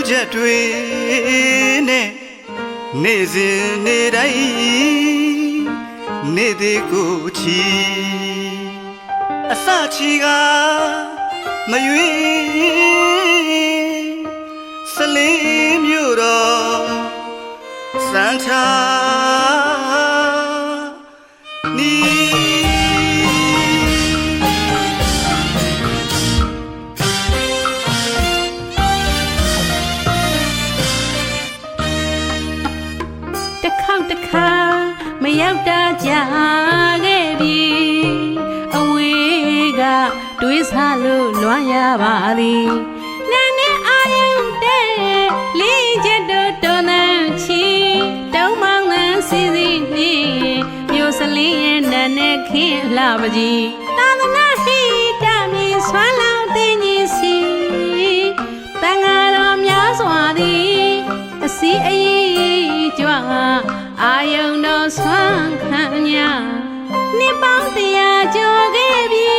ချက်တွေနဲ့နေစဉ်နေတိုင်းနေသေးကိုချီအစချီကမရွေစလင်းမြို့တော်စံချာနီတခါမရောက်တာကြာခဲ့ပြီအဝေးကတွေးစားလို့လွမ်းရပါသည်နာနဲ့အာယုန်တဲ့လေးချက်တို့တော်နှမ်းချီတုံးမောင်းနှမ်းစီစီနှီးမြို့စလင်းရဲ့နာနဲ့ခင်းလှပကြီးသာသနာဟိတမီဆွမ်းလောင်းသိညီစီတန်ဃာတော်များစွာသည်အစီအည်ကြွအာယုန်တော်ဆွမ်းခံညာနှစ်ပေါင်း100ကျော်ခဲ့ပြီ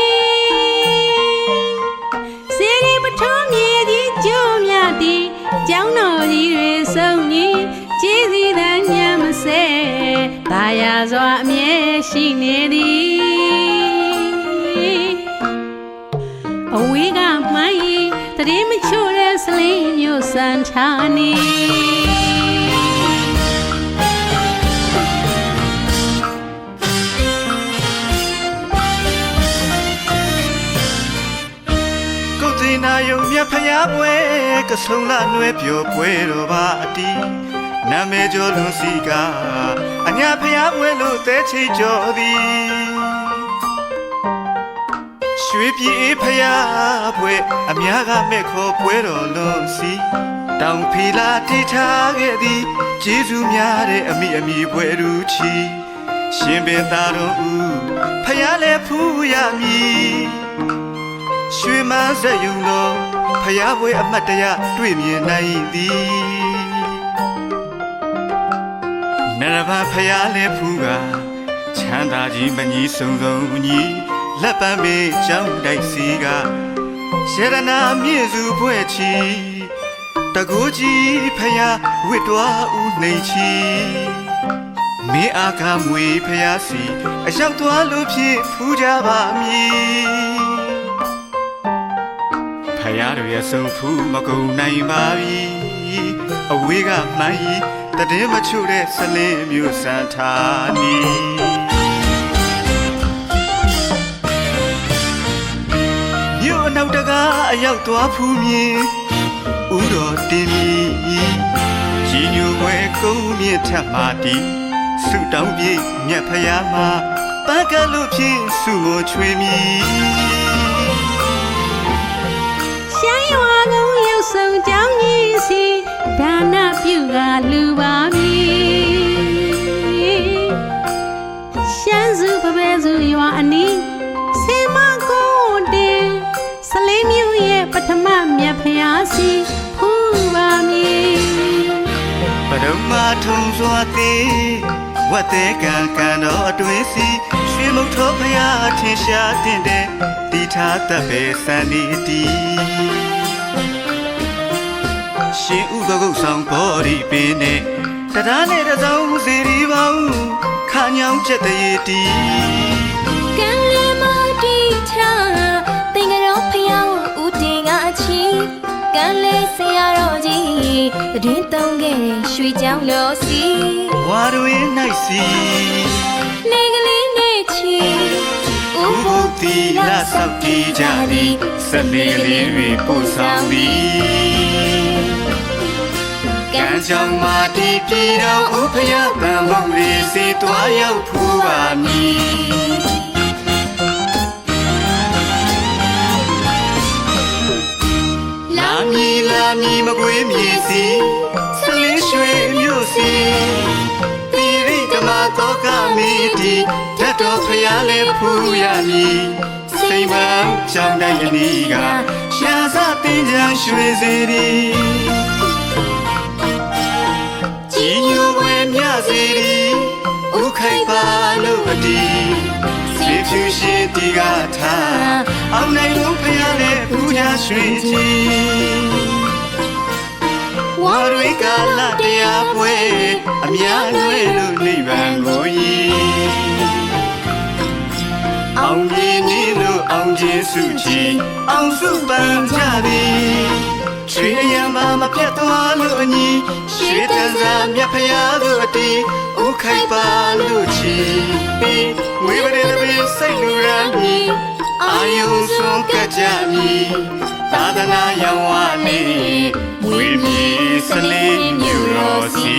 စေရီပထုံးမြေကြီးကျိုးမြသည်ကျောင်းတော်ကြီးတွေစုံညီကျေးဇူးတန်ညံမစဲတာယာစွာအမြဲရှိနေသည်အဝေးကမှန်းရီတရေမချို့တဲ့စလင်းမျိုးစံချာနီနာယုံမြတ်ဖျားပွဲကဆုံလာနှွဲပြောပွဲတော်ပါအတီးနာမဲကျော်လွန်စီကအညာဖျားပွဲလို့သဲချီကျော်သည်ရွှေပြည်ဖျားပွဲအများကမဲ့ခေါ်ပွဲတော်လွန်စီတောင်ဖီလာတိထားခဲ့သည်ကျေးဇူးများတဲ့အမိပွဲရူချီရှင်ပေသားတော်ဦးဖျားလဲဖူးရမည်ရွှေမန်းစက်ယုံတော်ဖျားပွဲအမတ်တရတွေ့မြင်နိုင်သည်နရဘာဖျားလဲဖူးကချမ်းသာကြီးမကြီးစုံစုံညီလက်ပံမေးကြောင်းတိုက်စီကရှရနာမြင့်စုဖွဲ့ချီတကူကြီးဖျားဝစ်တော်ဦးနှိမ်ချီမင်းအားကမွေဖျားစီအရောက်သွားလို့ဖြစ်ဖူးကြပါမည်ဖယားတို့ရဲ့စုံဖူးမကုန်နိုင်ပါပြီအဝေးကမှန်းရီတည်မချို့တဲ့စလင်းမျိုးစံထာနီမြို့အနောက်တကားအရောက်သွားဖူးမြင်ဥတော်တင်မီကြီးညိုွယ်ကုန်းမြင့်ထက်မှတီးဆုတောင်းပြေမြတ်ဖယားမှာပန်းကလို့ဖြင့်ဆုမွန်ချွေမီဆုံကြောင်းကြီးစီဒါနပြုကလူပါပြီရှမ်းစုပပဲစုရွာအနီးဆေမကိုတင်စလေးမျိုးရဲ့ပထမမြတ်ဖျားစီဖူးပါမည်ပဒုံမထုံစွာသေးဝတ်တဲ့ကံတော်အတွင်းစီရွှေမုတ်ထောဖျားထင်ရှားတင်တဲ့တီထားတတ်ပဲစံနေတီရှင်ဥပကုတ်ဆောင်ဘော်ဒီပင်နဲ့တရားနဲ့တစောင်းစီရီပေါင်းခါညောင်းချက်တရေတီကံလေးမတီထားတင်ကြတော့ဖျောင်းဦးတင်ကအချီကံလေးဆရာတော်ကြီးတည်တုံးခဲ့ရွှေချောင်းတော်စီဝါရွေး၌စီနေကလေးနေချီဥပုပ်တီလာဆောက်တည်ကြသည်စနေကလေးတွေပို့ဆောင်သည်ကံကြောင့်မာတီပြည်တော်ဥဖယတန်ဘုံလေးစီတွားရောက်ဖူးပါမည်လာမီမကွေးမြေစီစလင်းရွှေမြို့စီတိရိဓမ္မတောကမီတီဓာတ်တော်ဖျားလဲဖူးရမည်စိမ်မကြောင်းတိုင်းအနီးကရှားစားတင်ကြရွှေစီရီကြီးညိုဝဲမြစီရီဥခိုင်ပါလို့အတီးစေဖြူရှင်တီကထားအောင်နိုင်လို့ဖျားလဲဖူးကြရွှေကြီး ဝါရွေကာလတရားပွဲအများလွဲလို့နိဗ္ဗာန်ကိုရည်အောင်မြင်နေလို့အောင်ခြင်းစုချီအောင်စုပန်းကြသည်ချွေရံမှာမပြတ်သွားလို့အညီရှေးတန်းစားမြတ်ဖရာတို့အတီးဥခိုက်ပါလို့ချီဝေဝရေတပင်စိတ်လူရမ်းမီအာယုံဆုံးကကြမီသာသနာရောင်ဝနေမွေးမြေစလေးမြို့တော်စီ